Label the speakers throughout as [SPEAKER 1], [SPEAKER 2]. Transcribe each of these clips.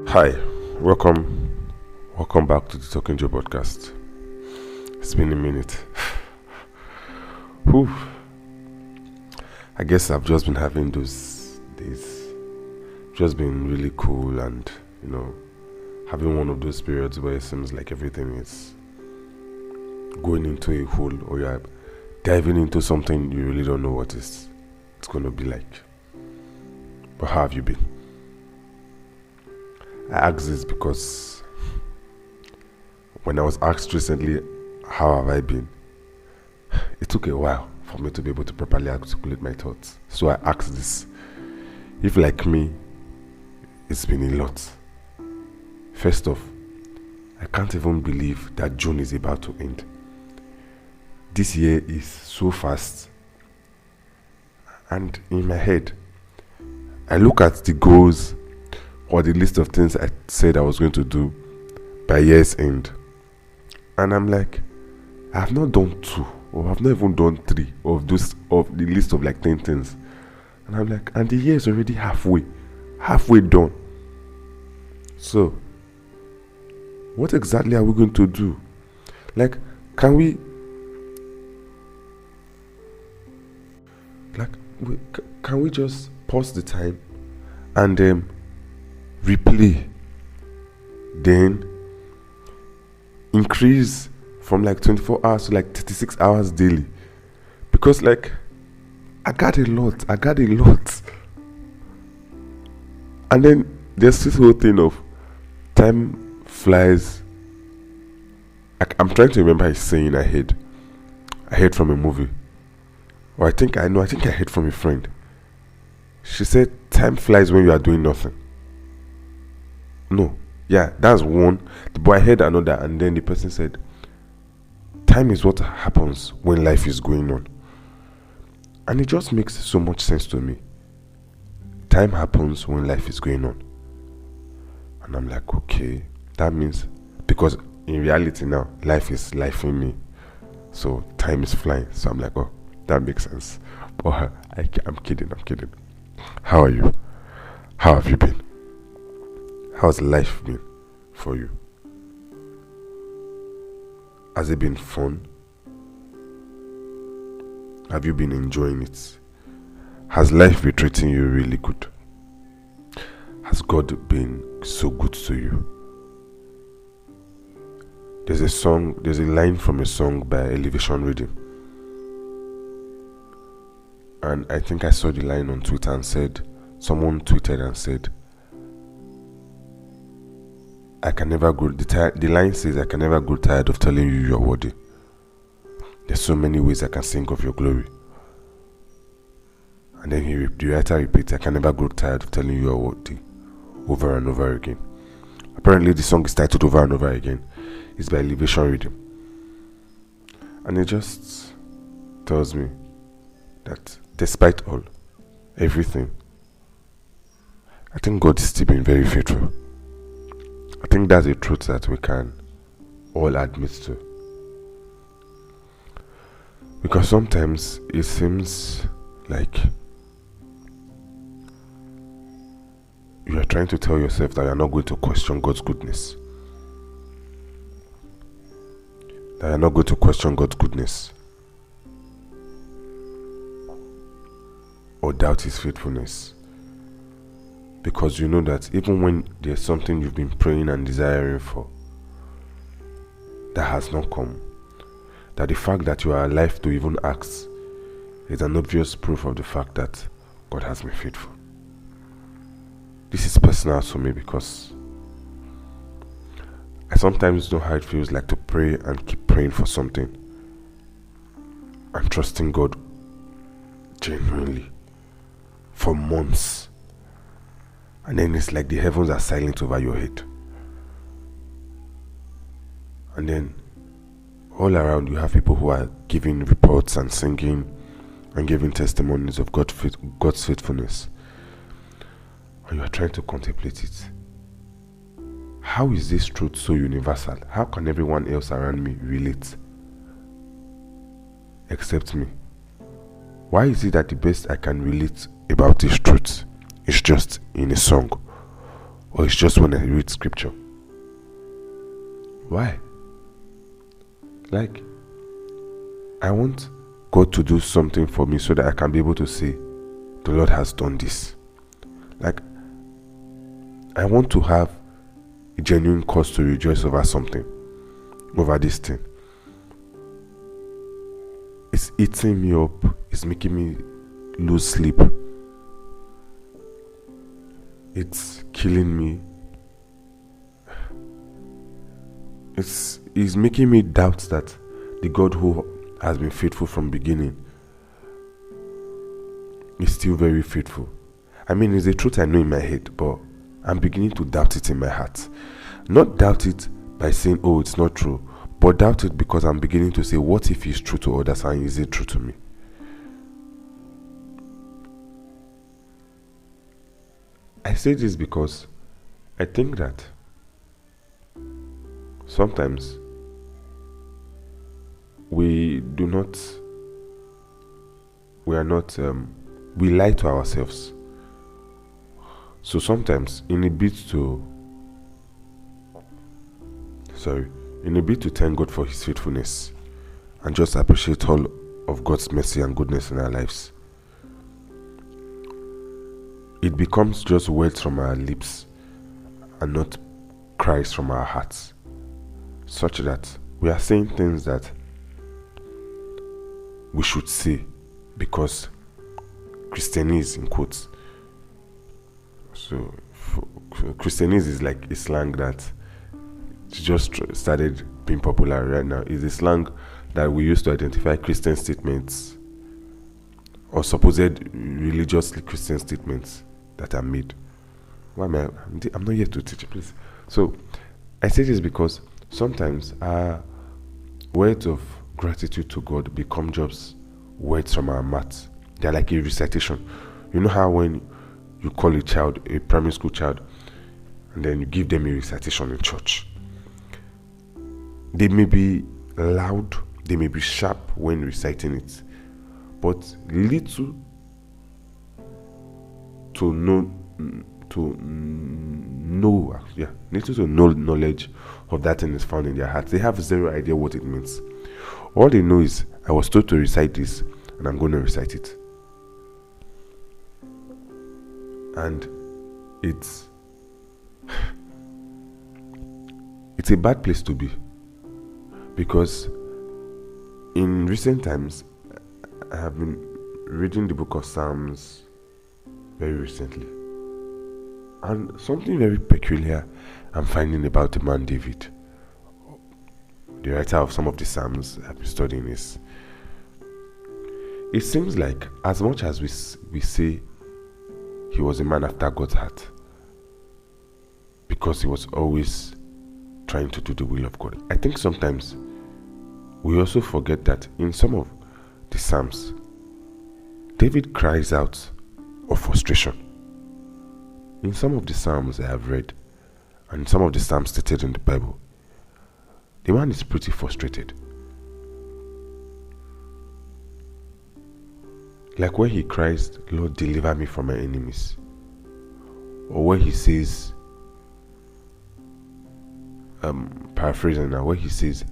[SPEAKER 1] Hi, welcome back to the Talking Joe podcast. It's been a minute. Whew. I guess I've just been having those days, just been really cool and, having one of those periods where it seems like everything is going into a hole or you're diving into something you really don't know what it's going to be like. But how have you been? I ask this because when I was asked recently, how have I been? It took a while for me to be able to properly articulate my thoughts. So I asked this. If like me, it's been a lot. First off, I can't even believe that June is about to end. This year is so fast. And in my head, I look at the goals or the list of things I said I was going to do by year's end. And I'm like, I have not done 2 or I've not even done 3 of the list of like 10 things. And I'm like, and the year is already halfway done. So, what exactly are we going to do? Like, can we just pause the time and replay, then increase from like 24 hours to like 36 hours daily? Because like I got a lot and then there's this whole thing of time flies. I'm trying to remember his saying I heard from a movie, or I think I heard from a friend. She said time flies when you are doing nothing. No, yeah, that's one. But I heard another, and then the person said, time is what happens when life is going on. And it just makes so much sense to me. Time happens when life is going on. And I'm like, okay, that means, because in reality now, life is life in me. So time is flying. So I'm like, oh, that makes sense. But I'm kidding. How are you? How have you been? How's life been for you? Has it been fun? Have you been enjoying it? Has life been treating you really good? Has God been so good to you? There's a line from a song by Elevation Reading. And I think I saw the line on Twitter and someone tweeted and said, I can never grow. The line says, I can never grow tired of telling you you're worthy. There's so many ways I can sing of your glory. And then the writer repeats, I can never grow tired of telling you you're worthy, over and over again. Apparently the song is titled Over and Over Again. It's by Elevation Reading. And it just tells me that despite everything, I think God is still being very faithful. I think that's a truth that we can all admit to. Because sometimes it seems like you are trying to tell yourself that you are not going to question God's goodness. That you are not going to question God's goodness. Or doubt His faithfulness. Because you know that even when there's something you've been praying and desiring for that has not come, that the fact that you are alive to even ask is an obvious proof of the fact that God has been faithful. This is personal to me because I sometimes know how it feels like to pray and keep praying for something and trusting God genuinely for months. And then it's like the heavens are silent over your head. And then all around you have people who are giving reports and singing and giving testimonies of God's faithfulness. And you are trying to contemplate it. How is this truth so universal? How can everyone else around me relate except me? Why is it that the best I can relate about this truth is just in a song or it's just when I read scripture? Why? Like, I want God to do something for me so that I can be able to say, the Lord has done this. Like, I want to have a genuine cause to rejoice over something, over this thing. It's eating me up. It's making me lose sleep. It's killing me. It's making me doubt that the God who has been faithful from beginning is still very faithful. I mean, it's a truth I know in my head, but I'm beginning to doubt it in my heart. Not doubt it by saying, oh, it's not true, but doubt it because I'm beginning to say, what if he's true to others and is it true to me? I say this because I think that sometimes we lie to ourselves. So sometimes in a bit to thank God for his faithfulness and just appreciate all of God's mercy and goodness in our lives, it becomes just words from our lips and not cries from our hearts, such that we are saying things that we should say because Christianese in quotes. So Christianese is like a slang that just started being popular right now. It's a slang that we use to identify Christian statements or supposed religiously Christian statements that are made. I'm not here to teach you, please. So I say this because sometimes our words of gratitude to God become just words from our mouths. They're like a recitation. You know how when you call a child, a primary school child, and then you give them a recitation in church, they may be loud, they may be sharp when reciting it, but little to no knowledge of that thing is found in their hearts. They have zero idea what it means. All they know is, I was told to recite this and I'm going to recite it. And it's a bad place to be, because in recent times I have been reading the book of Psalms very recently, and something very peculiar I'm finding about the man David, the writer of some of the Psalms I've been studying, is it seems like as much as we say he was a man after God's heart because he was always trying to do the will of God, I think sometimes we also forget that in some of the Psalms, David cries out of frustration. In some of the Psalms I have read, and some of the Psalms stated in the Bible, the man is pretty frustrated. Like when he cries, Lord, deliver me from my enemies. Or when he says, paraphrasing now, when he says,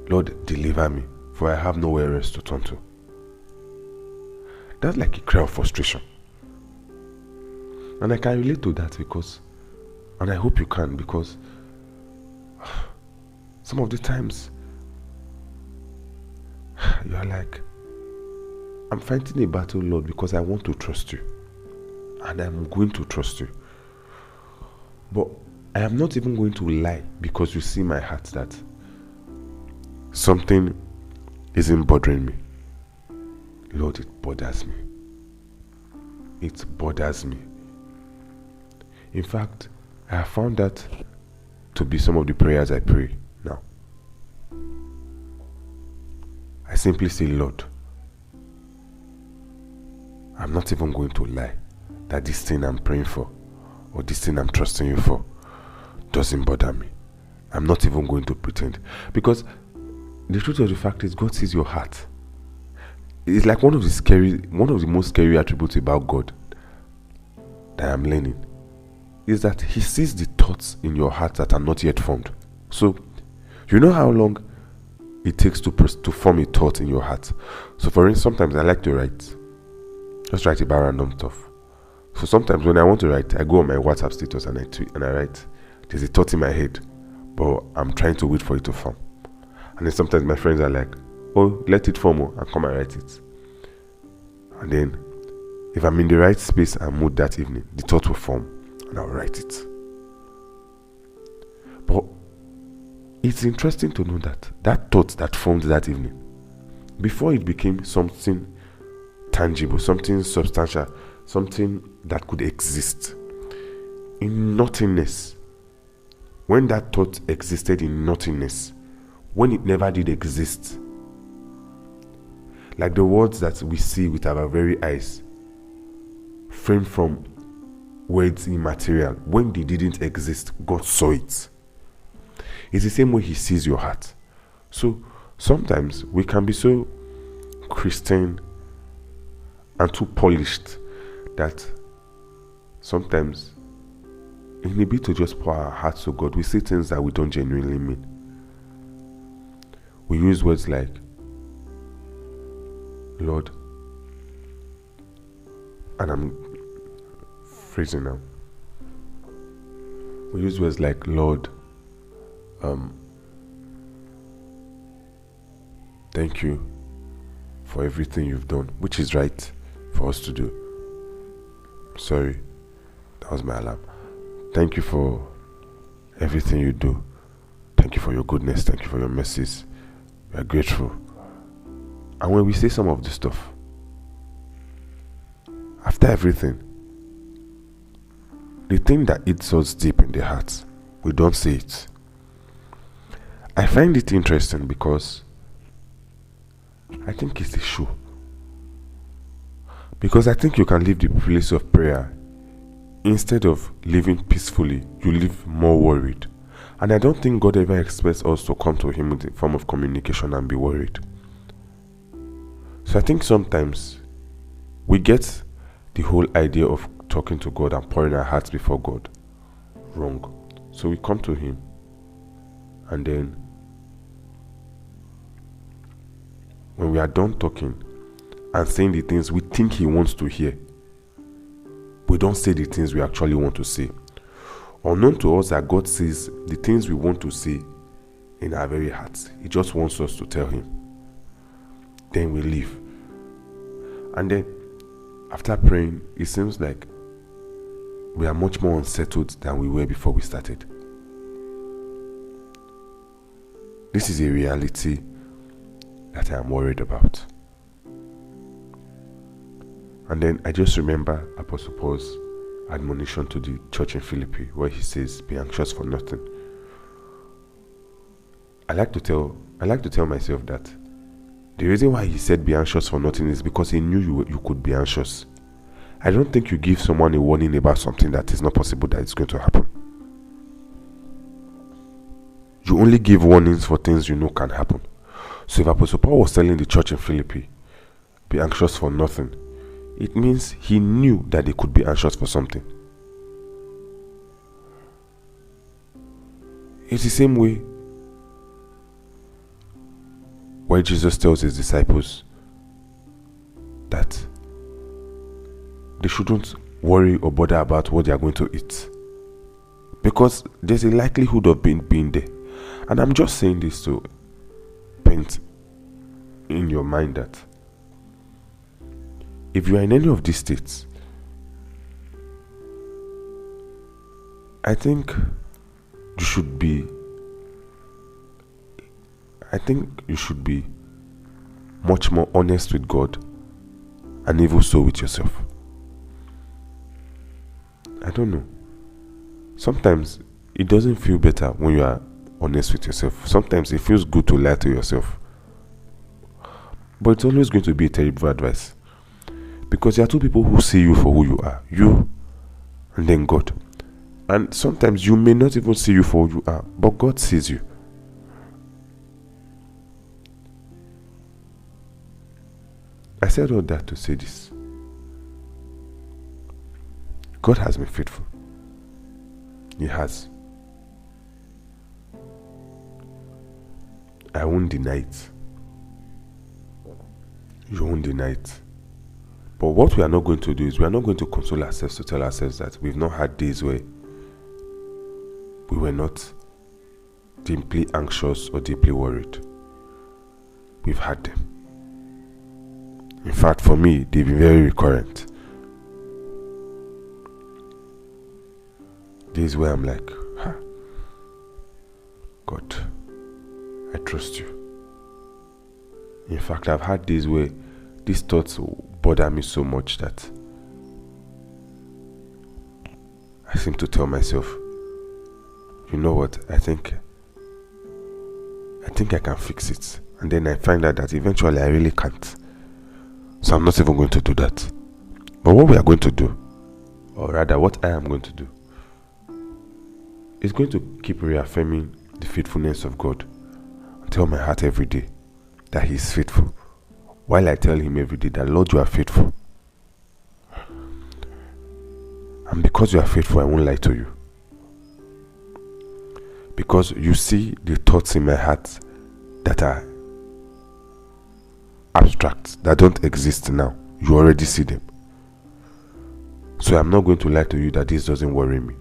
[SPEAKER 1] Lord, deliver me, for I have nowhere else to turn to. That's like a cry of frustration. And I can relate to that because, and I hope you can, because some of the times you are like, I'm fighting a battle, Lord, because I want to trust you. And I'm going to trust you. But I am not even going to lie, because you see my heart that something isn't bothering me. Lord, it bothers me. It bothers me. In fact, I have found that to be some of the prayers I pray now. I simply say, Lord, I'm not even going to lie that this thing I'm praying for or this thing I'm trusting you for doesn't bother me. I'm not even going to pretend, because the truth of the fact is God sees your heart. It's like one of the most scary attributes about God that I'm learning. is that he sees the thoughts in your heart that are not yet formed. So, you know how long it takes to form a thought in your heart. So, for instance, sometimes I like to write. Just write about random stuff. So sometimes when I want to write, I go on my WhatsApp status and I tweet and I write. There's a thought in my head, but I'm trying to wait for it to form. And then sometimes my friends are like, oh, let it form and come and write it. And then if I'm in the right space and mood that evening, the thought will form and I'll write it. But it's interesting to know that that thought that formed that evening, before it became something tangible, something substantial, something that could exist in nothingness, when that thought existed in nothingness, when it never did exist, like the words that we see with our very eyes, framed from words immaterial, when they didn't exist, God saw it. It's the same way he sees your heart. So sometimes we can be so Christian and too polished that sometimes in a bit to just pour our hearts to God, we say things that we don't genuinely mean. We use words like, Lord, and I'm phrasing now. We use words like, Lord, thank you for everything you've done, which is right for us to do. Sorry, that was my alarm. Thank you for everything you do. Thank you for your goodness. Thank you for your mercies. We are grateful. And when we say some of this stuff, after everything, the thing that eats us deep in the heart, we don't say it. I find it interesting because I think it's a show. Because I think you can leave the place of prayer, instead of living peacefully, you live more worried. And I don't think God ever expects us to come to him with a form of communication and be worried. So I think sometimes we get the whole idea of talking to God and pouring our hearts before God wrong. So we come to him and then when we are done talking and saying the things we think he wants to hear, we don't say the things we actually want to say. Unknown to us that God says the things we want to say in our very hearts. He just wants us to tell him. Then we leave. And then after praying, it seems like we are much more unsettled than we were before we started. This is a reality that I am worried about. And then I just remember Apostle Paul's admonition to the church in Philippi, where he says, be anxious for nothing. I like to tell myself that the reason why he said be anxious for nothing is because he knew you could be anxious. I don't think you give someone a warning about something that is not possible that it's going to happen. You only give warnings for things you know can happen. So if Apostle Paul was telling the church in Philippi, be anxious for nothing, it means he knew that they could be anxious for something. It's the same way where Jesus tells his disciples that they shouldn't worry or bother about what they are going to eat, because there's a likelihood of being there. And I'm just saying this to paint in your mind that if you are in any of these states, I think you should be much more honest with God and even so with yourself. I don't know. Sometimes it doesn't feel better when you are honest with yourself. Sometimes it feels good to lie to yourself. But it's always going to be a terrible advice. Because there are two people who see you for who you are. You and then God. And sometimes you may not even see you for who you are, but God sees you. I said all that to say this. God has been faithful. He has. I won't deny it. You won't deny it. But what we are not going to do is we are not going to console ourselves to tell ourselves that we've not had days where we were not deeply anxious or deeply worried. We've had them. In fact, for me, they've been very recurrent. Days where I'm like, God, I trust you. In fact, I've had days where these thoughts bother me so much that I seem to tell myself, you know what, I think I can fix it. And then I find out that eventually I really can't. So I'm not even going to do that. But what we are going to do, or rather what I am going to do, is going to keep reaffirming the faithfulness of God and tell my heart every day that He is faithful. While I tell Him every day that, Lord, you are faithful. And because you are faithful, I won't lie to you. Because you see the thoughts in my heart that are abstract, that don't exist now. You already see them. So I'm not going to lie to you that this doesn't worry me.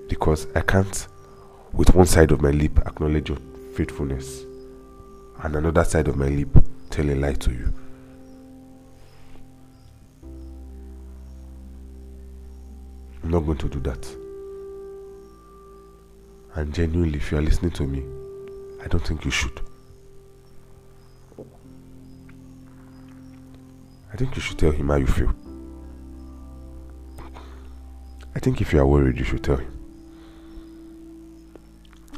[SPEAKER 1] Because I can't, with one side of my lip, acknowledge your faithfulness, and another side of my lip, tell a lie to you. I'm not going to do that. And genuinely, if you are listening to me, I don't think you should. I think you should tell Him how you feel. I think if you are worried, you should tell Him.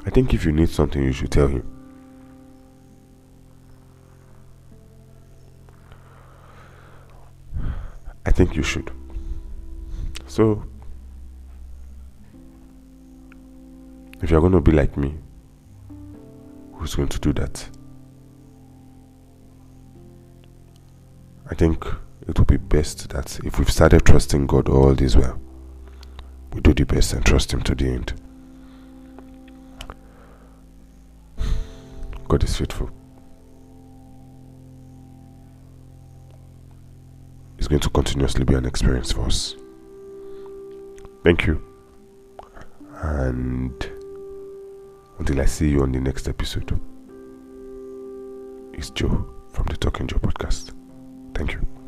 [SPEAKER 1] I think if you need something, you should tell Him. I think you should. So, if you're going to be like me, who's going to do that? I think it would be best that if we've started trusting God all this while, we do the best and trust Him to the end. God is faithful. It's going to continuously be an experience for us. Thank you. And until I see you on the next episode, it's Joe from the Talking Joe podcast. Thank you.